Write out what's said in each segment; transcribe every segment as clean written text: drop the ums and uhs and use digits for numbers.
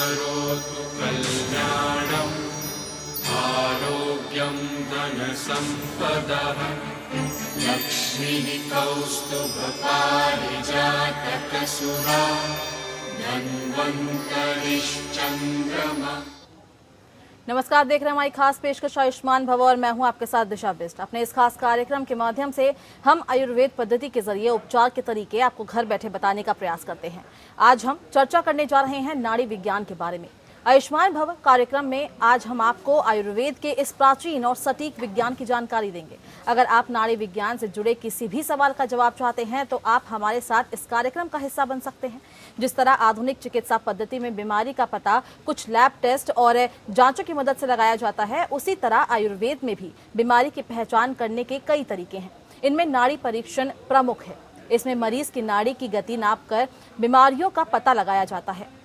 करोतु कल्याणम् आरोग्यं धनसम्पदः लक्ष्मीः कौस्तुभपारिजातकसुरा धन्वन्तरिश्चन्द्रमा। नमस्कार, देख रहे हैं हमारी खास पेशकश आयुष्मान भव और मैं हूं आपके साथ दिशा बिष्ट। अपने इस खास कार्यक्रम के माध्यम से हम आयुर्वेद पद्धति के जरिए उपचार के तरीके आपको घर बैठे बताने का प्रयास करते हैं। आज हम चर्चा करने जा रहे हैं नाड़ी विज्ञान के बारे में। आयुष्मान भव कार्यक्रम में आज हम आपको आयुर्वेद के इस प्राचीन और सटीक विज्ञान की जानकारी देंगे। अगर आप नाड़ी विज्ञान से जुड़े किसी भी सवाल का जवाब चाहते हैं तो आप हमारे साथ इस कार्यक्रम का हिस्सा बन सकते हैं। जिस तरह आधुनिक चिकित्सा पद्धति में बीमारी का पता कुछ लैब टेस्ट और जांचों की मदद से लगाया जाता है, उसी तरह आयुर्वेद में भी बीमारी की पहचान करने के कई तरीके हैं। इनमें नाड़ी परीक्षण प्रमुख है। इसमें मरीज की नाड़ी की गति नापकर बीमारियों का पता लगाया जाता है।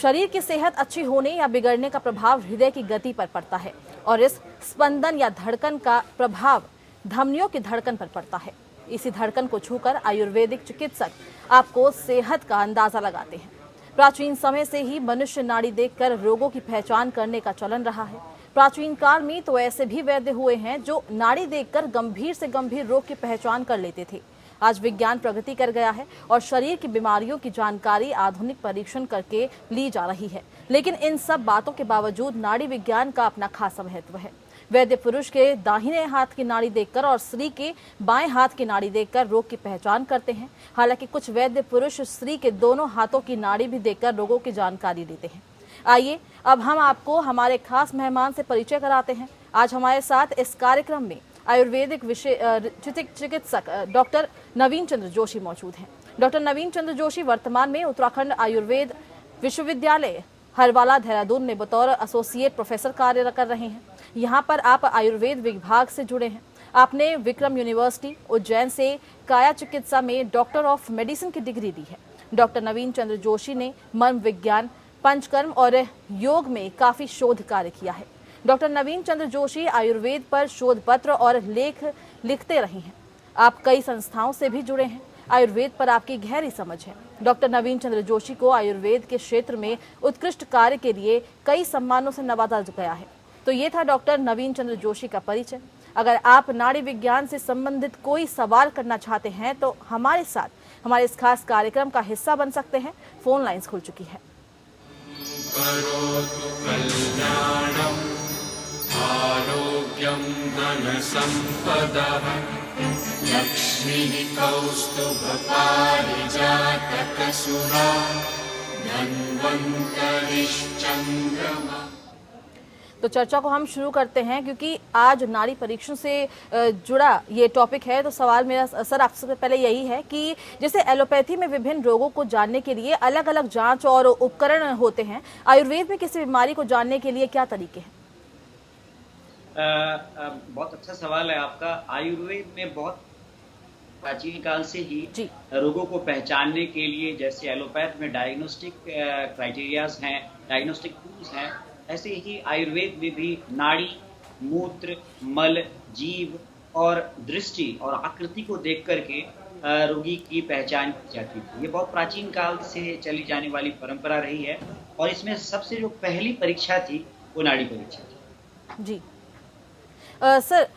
शरीर की सेहत अच्छी होने या बिगड़ने का प्रभाव हृदय की गति पर पड़ता है और इस स्पंदन या धड़कन का प्रभाव धमनियों की धड़कन पर पड़ता है। इसी धड़कन को छूकर आयुर्वेदिक चिकित्सक आपको सेहत का अंदाजा लगाते हैं। प्राचीन समय से ही मनुष्य नाड़ी देखकर रोगों की पहचान करने का चलन रहा है। प्राचीन काल में तो ऐसे भी वैद्य हुए हैं जो नाड़ी देखकर गंभीर से गंभीर रोग की पहचान कर लेते थे। आज विज्ञान प्रगति कर गया है और शरीर की बीमारियों की जानकारी आधुनिक परीक्षण करके ली जा रही है। लेकिन इन सब बातों के बावजूद नाड़ी विज्ञान का अपना खासा महत्व है। वैद्य पुरुष के दाहिने हाथ की नाड़ी देखकर और स्त्री के बाएं हाथ की नाड़ी देखकर रोग की पहचान करते हैं। हालांकि कुछ वैद्य पुरुष स्त्री के दोनों हाथों की नाड़ी भी देखकर रोगों की जानकारी देते हैं। आइए अब हम आपको हमारे खास मेहमान से परिचय कराते हैं। आज हमारे साथ इस कार्यक्रम में आयुर्वेदिक चिकित्सक डॉक्टर नवीन चंद्र जोशी मौजूद हैं। डॉक्टर नवीन चंद्र जोशी वर्तमान में उत्तराखंड आयुर्वेद विश्वविद्यालय हरवाला देहरादून में बतौर एसोसिएट प्रोफेसर कार्य कर रहे हैं। यहाँ पर आप आयुर्वेद विभाग से जुड़े हैं। आपने विक्रम यूनिवर्सिटी उज्जैन से काया चिकित्सा में डॉक्टर ऑफ मेडिसिन की डिग्री ली है। डॉक्टर नवीन चंद्र जोशी ने मर्म विज्ञान, पंचकर्म और योग में काफी शोध कार्य किया है। डॉक्टर नवीन चंद्र जोशी आयुर्वेद पर शोध पत्र और लेख लिखते रहे हैं। आप कई संस्थाओं से भी जुड़े हैं। आयुर्वेद पर आपकी गहरी समझ है। डॉक्टर नवीन चंद्र जोशी को आयुर्वेद के क्षेत्र में उत्कृष्ट कार्य के लिए कई सम्मानों से नवाजा गया है। तो ये था डॉक्टर नवीन चंद्र जोशी का परिचय। अगर आप नाड़ी विज्ञान से संबंधित कोई सवाल करना चाहते हैं तो हमारे साथ हमारे इस खास कार्यक्रम का हिस्सा बन सकते हैं। फोन लाइंस खुल चुकी है। करोतु कल्याणम् आरोग्यं धनसम्पदः लक्ष्मीः कौस्तुभपारिजातकसुरा धन्वन्तरिश्चन्द्रमा। तो चर्चा को हम शुरू करते हैं क्योंकि आज नाड़ी परीक्षण से जुड़ा ये टॉपिक है। तो सवाल मेरा सर आपसे पहले यही है कि जैसे एलोपैथी में विभिन्न रोगों को जानने के लिए अलग अलग जांच और उपकरण होते हैं, आयुर्वेद में किसी बीमारी को जानने के लिए क्या तरीके हैं? बहुत अच्छा सवाल है आपका। आयुर्वेद में बहुत प्राचीन काल से ही रोगों को पहचानने के लिए, जैसे एलोपैथ में डायग्नोस्टिक क्राइटेरियाज हैं, डायग्नोस्टिक टूल्स हैं, ऐसे ही आयुर्वेद में भी नाड़ी, मूत्र, मल, जीव और दृष्टि और आकृति को देख करके रोगी की पहचान की जाती थी। ये बहुत प्राचीन काल से चली जाने वाली परंपरा रही है और इसमें सबसे जो पहली परीक्षा थी वो नाड़ी परीक्षा थी। जी सर,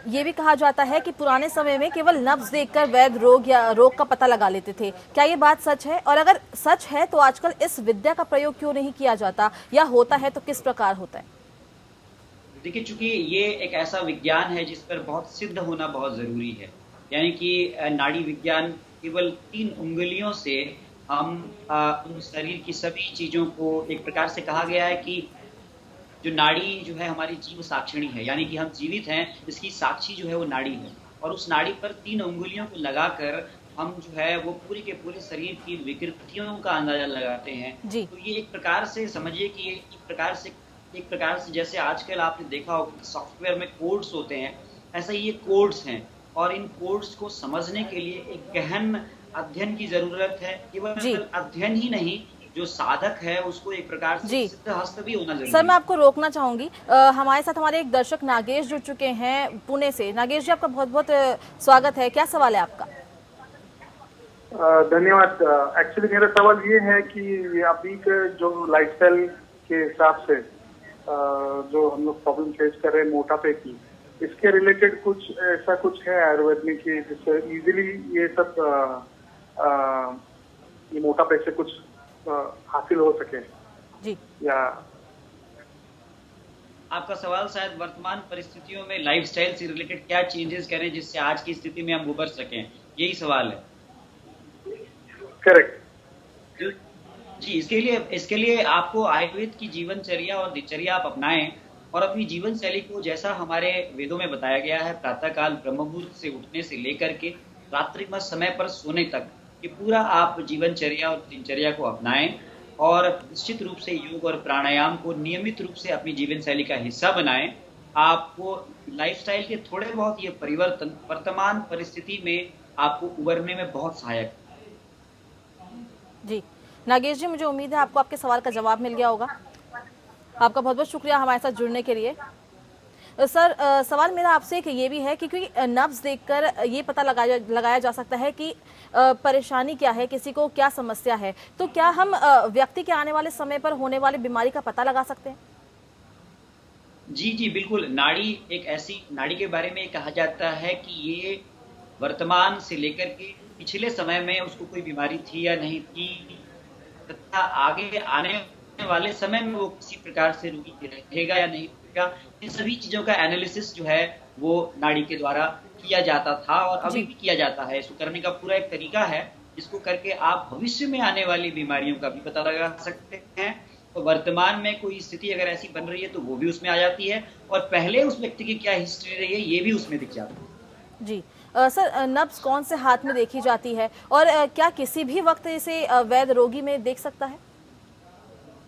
ये भी कहा जाता है कि पुराने समय में केवल नब्ज देखकर वैद्य रोग या रोग का पता लगा लेते थे। क्या ये बात सच है? और अगर सच है तो आजकल इस विद्या का प्रयोग क्यों नहीं किया जाता, या होता है तो किस प्रकार होता है? देखिए, चूंकि ये एक ऐसा विज्ञान है जिस पर बहुत सिद्ध होना बहुत जरूरी है। यानी कि नाड़ी विज्ञान केवल 3 उंगलियों से हम शरीर की सभी चीजों को, एक प्रकार से कहा गया है कि जो नाड़ी जो है हमारी जीव साक्षिणी है, यानी कि हम जीवित हैं, इसकी साक्षी जो है वो नाड़ी है। और उस नाड़ी पर 3 उंगलियों को लगाकर हम जो है वो पूरे के पूरे शरीर की विकृतियों का अंदाजा लगाते हैं। तो ये एक प्रकार से समझिए कि एक प्रकार से जैसे आजकल आपने देखा हो कि सॉफ्टवेयर में कोड्स होते हैं, ऐसा ही ये कोड्स हैं। और इन कोड्स को समझने के लिए एक गहन अध्ययन की जरूरत है। केवल अध्ययन ही नहीं, जो साधक है उसको एक प्रकार से सिद्धहस्त भी होना जरूरी है। सर, मैं आपको रोकना चाहूंगी। हमारे साथ हमारे एक दर्शक नागेश जुड़ चुके हैं पुणे से। नागेश जी, आपका बहुत बहुत स्वागत है। क्या सवाल है आपका? धन्यवाद। एक्चुअली मेरा सवाल ये है कि अभी के जो लाइफस्टाइल के हिसाब से जो हम लोग प्रॉब्लम फेस कर रहे हैं मोटापे की, इसके रिलेटेड कुछ ऐसा कुछ है आयुर्वेद में कि जिससे इजीली ये सब ये मोटापे से कुछ हासिल हो सके जी। या आपका सवाल शायद वर्तमान परिस्थितियों में लाइफस्टाइल से रिलेटेड क्या चेंजेस करें जिससे आज की स्थिति में हम उबर सकें, यही सवाल है। करेक्ट। जी, इसके लिए आपको आयुर्वेद की जीवनचर्या और दिनचर्या आप अपनाएं और अपनी जीवन शैली को, जैसा हमारे वेदों में बताया गया है, प्रातःकाल ब्रह्म मुहूर्त से उठने से लेकर के रात्रि में समय पर सोने तक, ये पूरा आप जीवनचर्या और दिनचर्या को अपनाएं और निश्चित रूप से योग और प्राणायाम को नियमित रूप से अपनी जीवन शैली का हिस्सा बनाएं। आपको लाइफस्टाइल के थोड़े बहुत ये परिवर्तन वर्तमान परिस्थिति में आपको उबरने में बहुत सहायक है। जी नागेश जी, मुझे उम्मीद है आपको आपके सवाल का जवाब मिल गया होगा। आपका बहुत बहुत शुक्रिया हमारे साथ जुड़ने के लिए। सर, सवाल मेरा आपसे एक ये भी है कि क्योंकि नब्ज देखकर ये पता लगाया जा सकता है कि परेशानी क्या है, किसी को क्या समस्या है, तो क्या हम व्यक्ति के आने वाले समय पर होने वाली बीमारी का पता लगा सकते हैं? जी बिल्कुल। नाड़ी एक ऐसी नाड़ी के बारे में कहा जाता है कि ये वर्तमान से लेकर के पिछले समय में उसको कोई बीमारी थी या नहीं थी, तथा आगे आने वाले समय में वो किसी प्रकार से रोगी रहेगा या नहीं रहेगा, इन सभी चीजों का एनालिसिस जो है वो नाड़ी के द्वारा किया जाता था और अभी भी किया जाता है। इसको करने का पूरा एक तरीका है जिसको करके आप भविष्य में आने वाली बीमारियों का भी पता लगा सकते हैं। तो वर्तमान में कोई स्थिति अगर ऐसी बन रही है तो वो भी उसमें आ जाती है और पहले उस व्यक्ति की क्या हिस्ट्री रही है ये भी उसमें दिख जाता है। जी सर, नब्ज कौन से हाथ में देखी जाती है और क्या किसी भी वक्त इसे वैध रोगी में देख सकता है?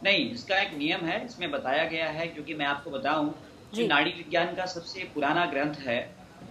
नहीं, इसका एक नियम है, इसमें बताया गया है। क्योंकि मैं आपको बताऊं, जो नाड़ी विज्ञान का सबसे पुराना ग्रंथ है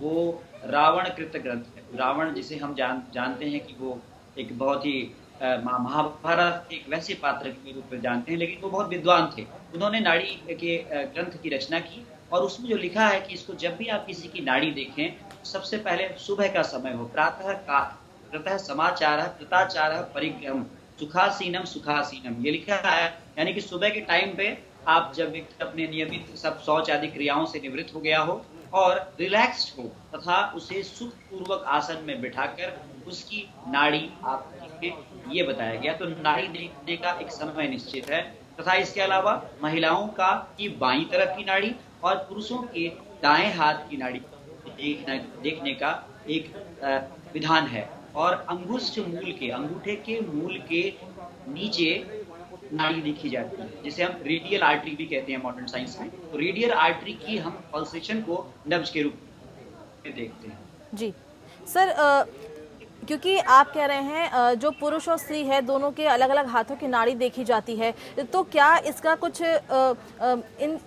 वो रावण कृत ग्रंथ है। रावण जिसे हम जानते हैं कि वो एक बहुत ही महाभारत एक वैसे पात्र के रूप में जानते हैं, लेकिन वो बहुत विद्वान थे। उन्होंने नाड़ी के ग्रंथ की रचना की और उसमें जो लिखा है कि इसको जब भी आप किसी की नाड़ी देखें, सबसे पहले सुबह का समय हो, प्रातः समाचारः कृताचारः परिग्रहम् सुखासीनम, ये लिखा है। यानी कि सुबह के टाइम पे आप जब व्यक्ति अपने नियमित सब शौच आदि क्रियाओं से निवृत्त हो गया हो और रिलैक्स्ड हो तथा उसे सुखपूर्वक आसन में बिठाकर उसकी नाड़ी आप देखें, ये बताया गया। तो नाड़ी देखने का एक समय निश्चित है तथा इसके अलावा महिलाओं का की बाईं तरफ की नाड़ी और पुरुषों के दाएं हाथ की नाड़ी देखने का एक विधान है। और अंगूठे के मूल के नीचे नाड़ी देखी जाती है, जिसे हम रेडियल आर्टरी भी कहते हैं मॉडर्न साइंस में। तो रेडियल आर्टरी की हम पल्सेशन को नब्ज के रूप में देखते हैं। जी सर, क्योंकि आप कह रहे हैं जो पुरुष और स्त्री है दोनों के अलग अलग हाथों की नाड़ी देखी जाती है, तो क्या इसका कुछ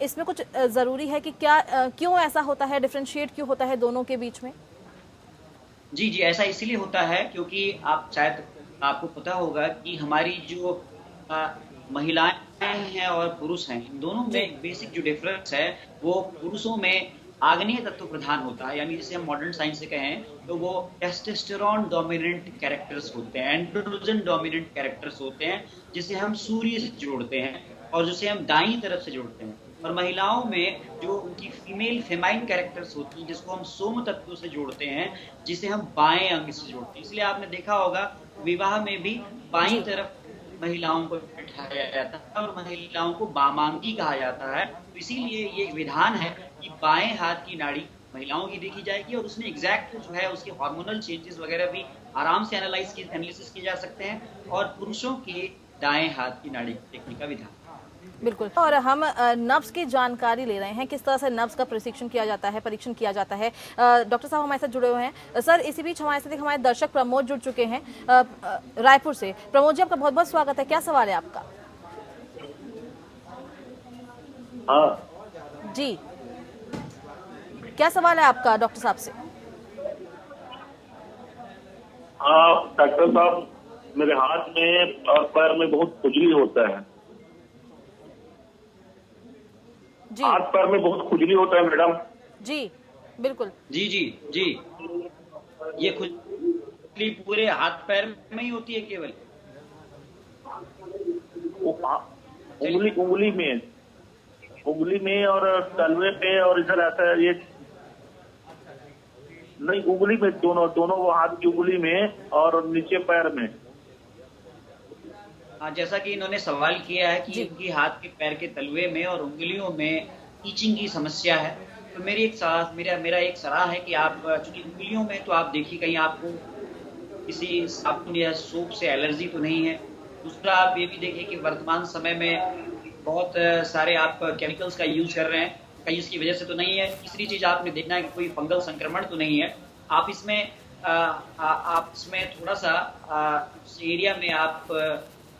इसमें कुछ ज़रूरी है कि क्या क्यों ऐसा होता है, डिफरेंशिएट क्यों होता है दोनों के बीच में? जी ऐसा इसीलिए होता है क्योंकि आपको पता होगा कि हमारी जो महिलाएं हैं और पुरुष हैं, इन दोनों में बेसिक जो डिफरेंस है वो पुरुषों में आग्नेय तत्व प्रधान होता है। यानी जिसे हम मॉडर्न साइंस से कहें तो वो टेस्टोस्टेरोन डोमिनेंट कैरेक्टर्स होते हैं, एंड्रोजन डोमिनेंट कैरेक्टर्स होते हैं, जिसे हम सूर्य से जोड़ते हैं और जिसे हम दाईं तरफ से जोड़ते हैं। और महिलाओं में जो उनकी फेमाइन कैरेक्टर्स होती हैं, जिसको हम सोम तत्व से जोड़ते हैं, जिसे हम बाएं अंग से जोड़ते हैं। इसलिए आपने देखा होगा विवाह में भी बाईं तरफ महिलाओं को बैठाया जाता है और महिलाओं को वामांगी कहा जाता है। तो इसीलिए ये विधान है कि बाएं हाथ की नाड़ी महिलाओं की देखी जाएगी और उसमें एग्जैक्ट जो है उसके हार्मोनल चेंजेस वगैरह भी आराम से एनालिसिस किए जा सकते हैं। और पुरुषों के दाएं हाथ की नाड़ी देखने का विधान। बिल्कुल। और हम नब्ज की जानकारी ले रहे हैं, किस तरह से नब्ज का परीक्षण किया जाता है। डॉक्टर साहब हमारे साथ जुड़े हुए हैं। सर, इसी बीच हमारे साथ हमारे दर्शक प्रमोद जुड़ चुके हैं रायपुर से। प्रमोद जी, आपका बहुत बहुत स्वागत है। क्या सवाल है आपका? हाँ जी, क्या सवाल है आपका डॉक्टर साहब से? हाँ डॉक्टर साहब, मेरे हाथ में और पैर में बहुत खुजली होता है। जी, हाथ पैर में बहुत खुजली होता है मैडम। जी बिल्कुल। जी ये पूरे हाथ पैर में ही होती है केवल? उंगली में और तलवे पे और इधर ऐसा ये नहीं, उंगली में दोनों वो हाथ की उंगली में और नीचे पैर में। हाँ, जैसा कि इन्होंने सवाल किया है कि इनकी हाथ के पैर के तलवे में और उंगलियों में ईचिंग की समस्या है, तो मेरा एक सलाह है कि आप चूंकि उंगलियों में तो आप देखिए कहीं आपको किसी साबुन या सोप से एलर्जी तो नहीं है। दूसरा आप ये भी देखिए कि वर्तमान समय में बहुत सारे आप केमिकल्स का यूज कर रहे हैं, कहीं इसकी वजह से तो नहीं है। तीसरी चीज आपने देखना है कि कोई फंगल संक्रमण तो नहीं है। आप इसमें थोड़ा सा उस एरिया में आप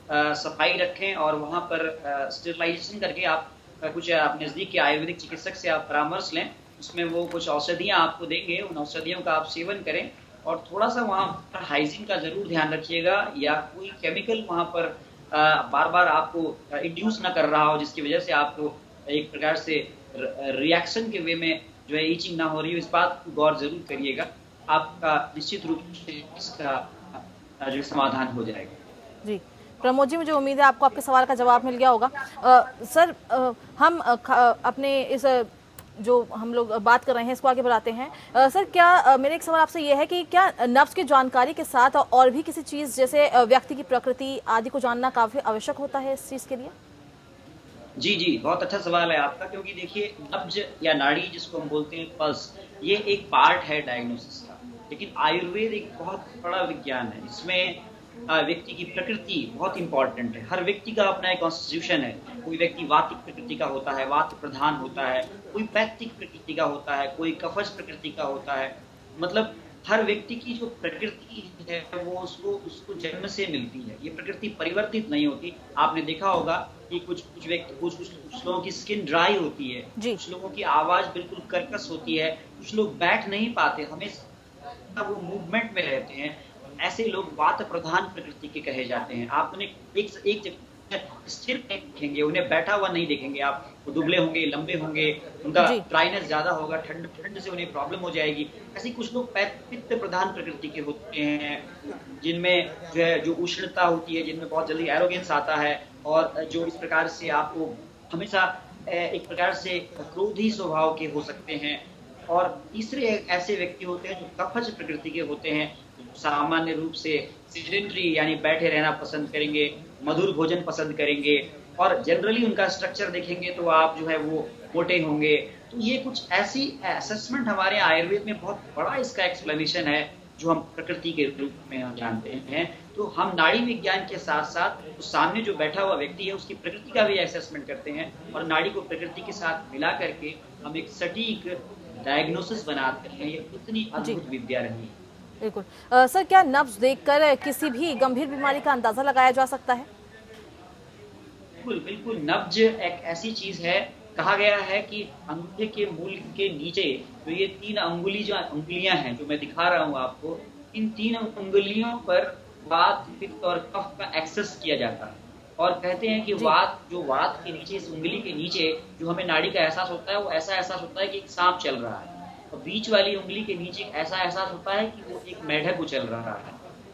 सफाई रखें और वहां पर स्टेरिलाइजेशन करके आप कुछ आप नजदीक के आयुर्वेदिक चिकित्सक से आप परामर्श लें। उसमें वो कुछ औषधियां आपको देंगे, उन औषधियों का आप सेवन करें और थोड़ा सा वहां पर हाइजीन का जरूर ध्यान रखिएगा, या कोई केमिकल वहां पर बार बार आपको इंड्यूस ना कर रहा हो जिसकी वजह से आपको एक प्रकार से रिएक्शन के वे में जो है ईचिंग ना हो रही हो। इस बात को गौर जरूर करिएगा, आपका निश्चित रूप से इसका जो समाधान हो जाएगा। जी प्रमोद जी, मुझे उम्मीद है आपको आपके सवाल का जवाब मिल गया होगा। सर हम अपने इस जो हम लोग बात कर रहे हैं इसको आगे बढ़ाते हैं। सर क्या मेरा एक सवाल आपसे ये है कि क्या नब्ज की जानकारी के साथ और भी किसी चीज़ जैसे व्यक्ति की प्रकृति आदि को जानना काफ़ी आवश्यक होता है इस चीज़ के लिए? जी, बहुत अच्छा सवाल है आपका, क्योंकि देखिए नब्ज या नाड़ी जिसको हम बोलते हैं पल्स, ये एक पार्ट है डायग्नोसिस का, लेकिन आयुर्वेद एक बहुत बड़ा विज्ञान है। इसमें व्यक्ति की प्रकृति बहुत इंपॉर्टेंट है। हर व्यक्ति का अपना एक कॉन्स्टिट्यूशन है। कोई व्यक्ति वातिक प्रकृति का होता है, वात प्रधान होता है, कोई पैत्तिक प्रकृति का होता है, कोई कफज प्रकृति का होता है। मतलब हर व्यक्ति की जो प्रकृति है वो उसको जन्म से मिलती है, ये प्रकृति परिवर्तित नहीं होती। आपने देखा होगा कि कुछ लोगों की स्किन ड्राई होती है, कुछ लोगों की आवाज बिल्कुल कर्कश होती है, कुछ लोग बैठ नहीं पाते, हमेशा वो मूवमेंट में रहते हैं। ऐसे लोग वात प्रधान प्रकृति के कहे जाते हैं। आप उन्हें एक जगह स्थिर नहीं देखेंगे, उन्हें बैठा हुआ नहीं देखेंगे आप। वो दुबले होंगे, लंबे होंगे, उनका ड्राइनेस ज्यादा होगा, ठंड से उन्हें प्रॉब्लम हो जाएगी। ऐसे कुछ लोग पित्त प्रधान प्रकृति के होते हैं, जिनमें जो है जो उष्णता होती है, जिनमें बहुत जल्दी एरोगेंस आता है और जो इस प्रकार से आपको हमेशा एक प्रकार से क्रोधी स्वभाव के हो सकते हैं। और तीसरे ऐसे व्यक्ति होते हैं जो कफज प्रकृति के होते हैं, सामान्य रूप से सिडेंटरी यानी बैठे रहना पसंद करेंगे, मधुर भोजन पसंद करेंगे और जनरली उनका स्ट्रक्चर देखेंगे तो आप जो है वो मोटे होंगे। तो ये कुछ ऐसी असेसमेंट हमारे आयुर्वेद में बहुत बड़ा इसका एक्सप्लेनेशन है जो हम प्रकृति के रूप में हम जानते हैं। तो हम नाड़ी विज्ञान के साथ साथ उस सामने जो बैठा हुआ व्यक्ति है उसकी प्रकृति का भी असेसमेंट करते हैं और नाड़ी को प्रकृति के साथ मिला करके हम एक सटीक डायग्नोसिस बनाते हैं। ये इतनी अद्भुत विद्या रही है। बिल्कुल। सर क्या नब्ज देखकर किसी भी गंभीर बीमारी का अंदाजा लगाया जा सकता है? बिल्कुल। नब्ज एक ऐसी चीज है, कहा गया है कि अंगूठे के मूल के नीचे तो ये 3 अंगुलियां हैं जो मैं दिखा रहा हूँ आपको, इन 3 अंगुलियों पर वात, पित्त और कफ का एक्सेस किया जाता है। और कहते हैं कि वात के नीचे, इस उंगली के नीचे जो हमें नाड़ी का एहसास होता है वो ऐसा एहसास होता है कि एक सांप चल रहा है, और बीच वाली उंगली के नीचे ऐसा एहसास होता है कि वो एक मेढक उछल रहा है,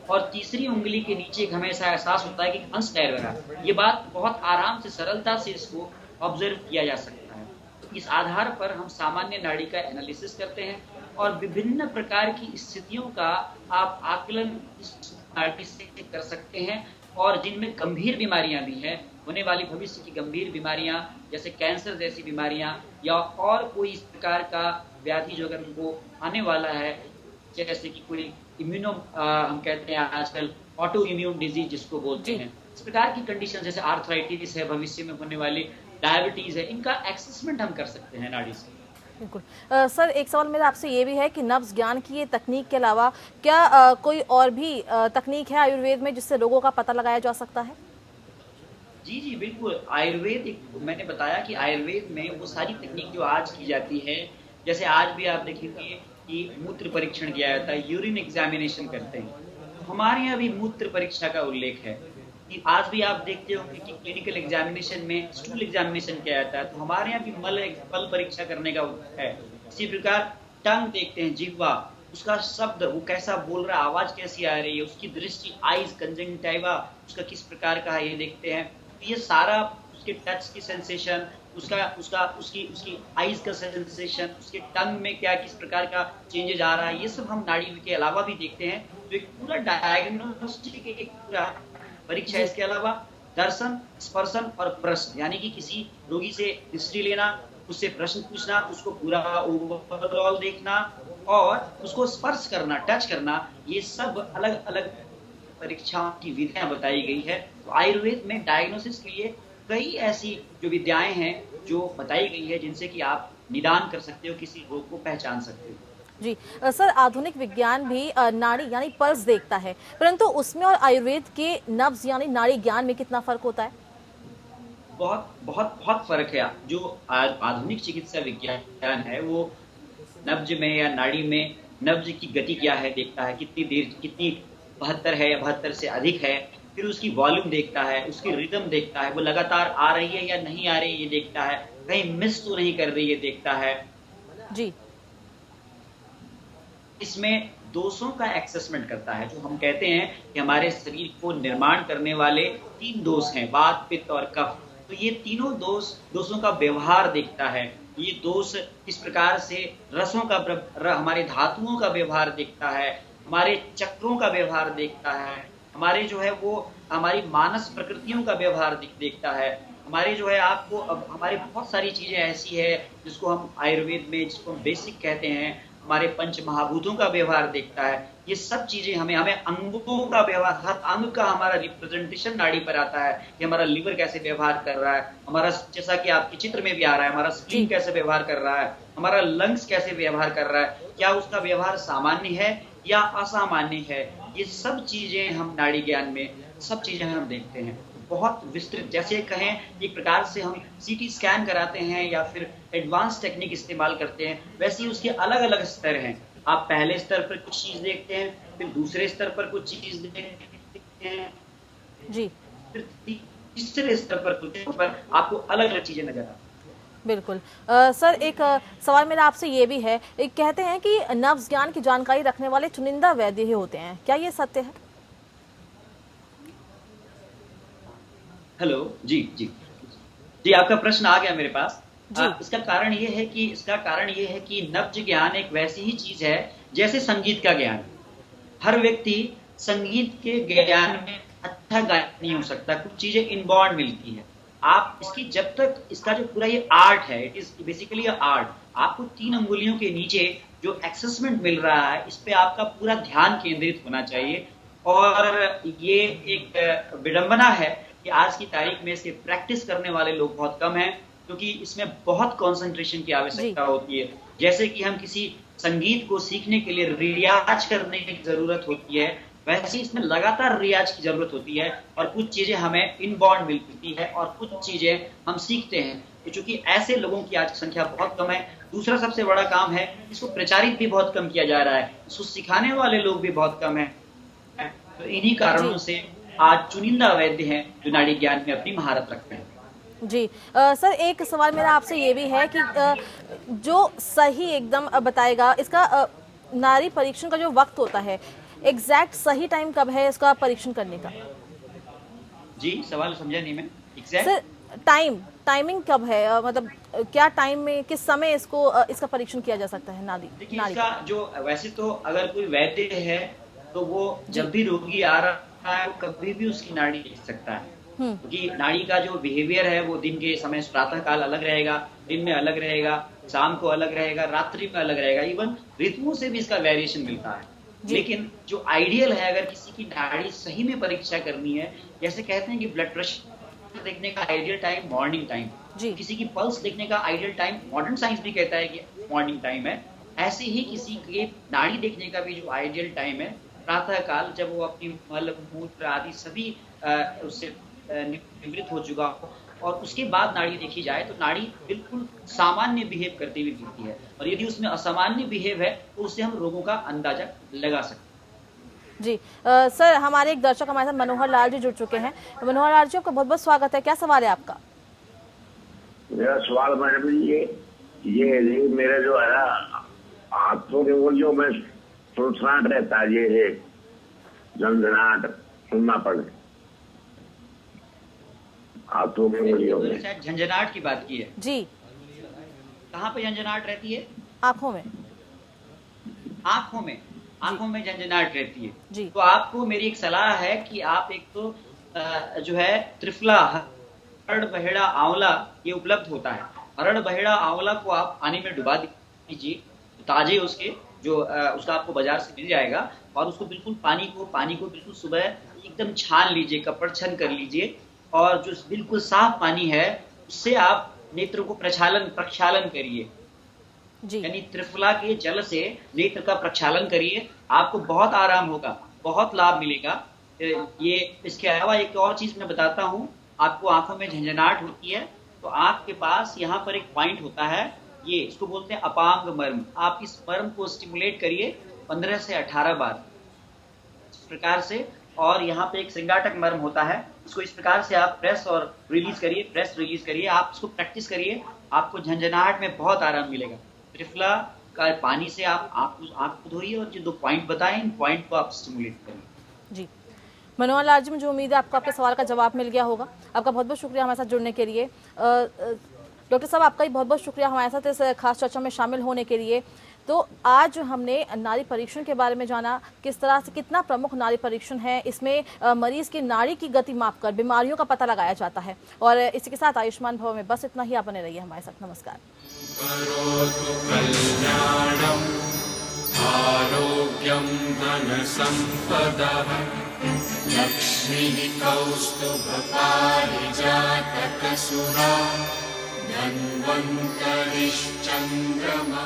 और तीसरी उंगली के नीचे एक हमें ऐसा एहसास होता है कि हंस तैर रहा है। ये बात बहुत आराम से, सरलता से इसको ऑब्जर्व किया जा सकता है। तो इस आधार पर हम सामान्य नाड़ी का एनालिसिस करते हैं और विभिन्न प्रकार की स्थितियों का आप आकलन इस नाड़ी से कर सकते हैं। और जिनमें गंभीर बीमारियां भी हैं, होने वाली भविष्य की गंभीर बीमारियां जैसे कैंसर जैसी बीमारियां या और कोई इस प्रकार का व्याधि जो अगर उनको आने वाला है, जैसे कि कोई हम कहते हैं आजकल ऑटो इम्यून डिजीज जिसको बोलते हैं, इस प्रकार की कंडीशन जैसे आर्थराइटिस है, भविष्य में होने वाली डायबिटीज है, इनका एसेसमेंट हम कर सकते हैं नाड़ी से। बिल्कुल। सर एक सवाल मेरा आपसे ये भी है कि नब्ज ज्ञान की ये तकनीक के अलावा क्या कोई और भी तकनीक है आयुर्वेद में जिससे रोगों का पता लगाया जा सकता है? जी बिल्कुल। आयुर्वेद मैंने बताया कि आयुर्वेद में वो सारी तकनीक जो आज की जाती है, जैसे आज भी आप देखेंगे कि मूत्र परीक्षण किया जाता है, यूरिन एग्जामिनेशन करते हैं। तो हमारे यहाँ भी मूत्र परीक्षा का उल्लेख है कि आज भी आप देखते होंगे कि क्लिनिकल एग्जामिनेशन में स्टूल एग्जामिनेशन किया जाता है। तो हमारे यहाँ भी मल परीक्षा करने का है। इसी प्रकार टंग देखते हैं, जिह्वा, उसका शब्द, वो कैसा बोल रहा है, आवाज कैसी आ रही है, उसकी दृष्टि, आईज, कंजंक्टिवा उसका किस प्रकार का है, ये देखते हैं। तो ये सारा उसके टच की सेंसेशन, उसकी आईज का सेंसेशन, उसके टंग में क्या किस प्रकार का चेंजेज आ रहा है, ये सब हम नाड़ी के अलावा भी देखते हैं। तो एक पूरा डायग्नोस्टिक, एक पूरा परीक्षा। इसके अलावा दर्शन, स्पर्शन और प्रश्न, यानी कि किसी रोगी से हिस्ट्री लेना, उससे प्रश्न पूछना, उसको पूरा ओवरऑल देखना और उसको स्पर्श करना, टच करना, ये सब अलग अलग परीक्षाओं की विधियां बताई गई है। तो आयुर्वेद में डायग्नोसिस के लिए कई ऐसी जो विद्याएं हैं जो बताई गई है, जिनसे कि आप निदान कर सकते हो, किसी रोग को पहचान सकते हो। जी सर, आधुनिक विज्ञान भी नाड़ी यानी पल्स देखता है, परंतु उसमें और आयुर्वेद के नब्ज यानी नाड़ी ज्ञान में कितना फर्क होता है? बहुत बहुत बहुत फर्क है। जो आधुनिक चिकित्सा विज्ञान है वो नब्ज में या नाड़ी में नब्ज की गति क्या है देखता है, कितनी देर, कितनी 72 है या 72 से अधिक है, फिर उसकी वॉल्यूम देखता है, उसकी रिदम देखता है, वो लगातार आ रही है या नहीं आ रही है ये देखता है, कहीं मिस तो नहीं कर रही है देखता है जी। इसमें दोषों का असेसमेंट करता है। जो हम कहते हैं कि हमारे शरीर को निर्माण करने वाले 3 दोष हैं, वात, पित्त और कफ। तो ये तीनों दोषों का व्यवहार देखता है। ये दोष किस प्रकार से रसों का, हमारे धातुओं का व्यवहार देखता है, हमारे चक्रों का व्यवहार देखता है, हमारे जो है वो हमारी मानस प्रकृतियों का व्यवहार देखता है, हमारे जो है आपको अब हमारे बहुत सारी चीजें ऐसी है जिसको हम आयुर्वेद में, जिसको हम बेसिक कहते हैं, हमारे पंच महाभूतों का व्यवहार देखता है। ये सब चीजें हमें अंगों का व्यवहार, हर अंग का हमारा रिप्रेजेंटेशन नाड़ी पर आता है कि हमारा लिवर कैसे व्यवहार कर रहा है, हमारा, जैसा कि आपके चित्र में भी आ रहा है, हमारा स्प्लीन कैसे व्यवहार कर रहा है, हमारा लंग्स कैसे व्यवहार कर रहा है, क्या उसका व्यवहार सामान्य है या असामान्य है। ये सब चीजें हम नाड़ी ज्ञान में, सब चीजें हम देखते हैं बहुत विस्तृत। जैसे कहें एक प्रकार से हम सीटी स्कैन कराते हैं या फिर एडवांस टेक्निक इस्तेमाल करते हैं, वैसे ही उसके अलग अलग स्तर हैं। आप पहले स्तर पर कुछ चीज देखते हैं, फिर दूसरे स्तर पर कुछ चीज देखते हैं जी, फिर तीसरे स्तर पर कुछ पर आपको अलग अलग चीजें नजर आती हैं। बिल्कुल। सर, एक सवाल मेरा आपसे ये भी है, एक कहते हैं कि नब्ज ज्ञान की जानकारी रखने वाले चुनिंदा वैद्य ही होते हैं, क्या ये सत्य है? हेलो, जी जी जी, आपका प्रश्न आ गया मेरे पास। इसका कारण ये है कि नब्ज ज्ञान एक वैसी ही चीज है जैसे संगीत का ज्ञान। हर व्यक्ति संगीत के ज्ञान में अच्छा गायक नहीं हो सकता, कुछ चीजें इनबॉर्न मिलती है। आप इसकी जब तक, इसका जो पूरा ये आर्ट है, इट इज बेसिकली आर्ट। आपको 3 अंगुलियों के नीचे जो एक्सेसमेंट मिल रहा है, इस पे आपका पूरा ध्यान केंद्रित होना चाहिए। और ये एक विडंबना है कि आज की तारीख में इसके प्रैक्टिस करने वाले लोग बहुत कम हैं, क्योंकि इसमें बहुत कंसंट्रेशन की आवश्यकता होती है। जैसे कि हम किसी संगीत को सीखने के लिए रियाज करने की जरूरत होती है, वैसे इसमें लगातार रियाज की जरूरत होती है। और कुछ चीजें हमें इनबॉर्न मिलती है और कुछ चीजें हम सीखते हैं। तो चूंकि ऐसे लोगों की आज संख्या बहुत कम है, दूसरा सबसे बड़ा काम है, इसको प्रचारित भी बहुत कम किया जा रहा है, इसको सिखाने वाले लोग भी बहुत कम है। तो इन्हीं कारणों से आज चुनिंदा वैद्य हैं जो नाड़ी ज्ञान में अपनी महारत रखते हैं। जी सर, एक सवाल मेरा आपसे ये भी है कि जो सही एकदम बताएगा इसका नाड़ी परीक्षण का जो वक्त होता है, एग्जैक्ट सही टाइम कब है इसका परीक्षण करने का? जी, सवाल समझा नहीं मैं। एग्जैक्ट सर, टाइमिंग कब है, मतलब क्या टाइम में, किस समय इसका परीक्षण किया जा सकता है नाड़ी? देखिए, इसका जो, वैसे तो अगर कोई वैद्य है तो वो जब भी रोगी आ रहा है वो कभी भी उसकी नाड़ी देख सकता है, क्योंकि नाड़ी का जो बिहेवियर है वो दिन के समय, प्रातः काल अलग रहेगा, दिन में अलग रहेगा, शाम को अलग रहेगा, रात्रि में अलग रहेगा, इवन ऋतुओं से भी इसका वेरिएशन मिलता है। लेकिन जो आइडियल है, अगर किसी की नाड़ी सही में परीक्षा करनी है, जैसे कहते हैं कि ब्लड प्रेशर देखने का आइडियल टाइम मॉर्निंग टाइम, किसी की पल्स देखने का आइडियल टाइम मॉडर्न साइंस भी कहता है कि मॉर्निंग टाइम है, ऐसे ही किसी के नाड़ी देखने का भी जो आइडियल टाइम है प्रातः काल, जब वो अपनी मल मूत्र आदि सभी उससे निवृत्त हो चुका हो, और उसके बाद नाड़ी देखी जाए तो नाड़ी बिल्कुल सामान्य बिहेव करती हुई दिखती है। और यदि उसमें असामान्य बिहेव है तो उससे हम रोगों का अंदाजा लगा सकते हैं। जी सर, हमारे एक दर्शक हमारे साथ मनोहर लाल जी जुड़ चुके हैं। मनोहर लाल जी, आपका बहुत बहुत स्वागत है। क्या सवाल है आपका? मेरा सवाल मैडम ये मेरे जो है ना हाथों के उंगलियों में सुनसनाट रहता है, ये है झंझनाट सुनना पड़े हाथों में उंगलियों में। शायद झंझनाट की बात की है। जी, कहाँ पे झंझनाट रहती है? आंखों में। आंखों में झंझनाट रहती है। जी। तो आपको मेरी एक सलाह है कि आप एक तो जो है त्रिफला, हरड़ बहेड़ा आंवला, ये उपलब्ध होता है। हरड़ बहेड़ा आंवला को आप पानी में डुबा दीजिए, ताजे उसके जो उसका आपको बाजार से मिल जाएगा, और उसको बिल्कुल पानी को बिल्कुल सुबह एकदम छान लीजिए, कपड़ छन कर लीजिए, और जो बिल्कुल साफ पानी है उससे आप नेत्र को प्रक्षालन करिए। जी, यानी त्रिफला के जल से नेत्र का प्रक्षालन करिए, आपको बहुत आराम होगा, बहुत लाभ मिलेगा। ये इसके अलावा एक और चीज मैं बताता हूँ, आपको आंखों में झंझनाट होती है तो आंख के पास यहाँ पर एक पॉइंट होता है, ये इसको बोलते हैं अपांग मर्म। आप इस मर्म को स्टिमुलेट करिए 15 से 18 बार इस प्रकार से, और यहाँ पे एक श्रृंगाटक मर्म होता है, इसको इस प्रकार से आप प्रेस रिलीज करिए, आप इसको प्रैक्टिस करिए, आपको झंझनाहट में बहुत आराम मिलेगा। त्रिफला का पानी से आप आंख को धोइए और जो 2 पॉइंट बताएं, इन पॉइंट को आप स्टिमुलेट करिए। जी। मनोहर लाल जी, मुझे उम्मीद है आपको आपके सवाल का जवाब मिल गया होगा। आपका बहुत बहुत शुक्रिया हमारे साथ जुड़ने के लिए। डॉक्टर साहब, आपका भी बहुत बहुत शुक्रिया हमारे साथ इस खास चर्चा में शामिल होने के लिए। तो आज हमने नाड़ी परीक्षण के बारे में जाना, किस तरह से कितना प्रमुख नाड़ी परीक्षण है, इसमें मरीज की नाड़ी की गति मापकर बीमारियों का पता लगाया जाता है। और इसी के साथ आयुष्मान भव में बस इतना ही। आप बने रहिए हमारे साथ। नमस्कार। करोतु कल्याणम् आरोग्यं धनसम्पदः लक्ष्मीः कौस्तुभपारिजातकसुरा धन्वन्तरिश्चन्द्रमा।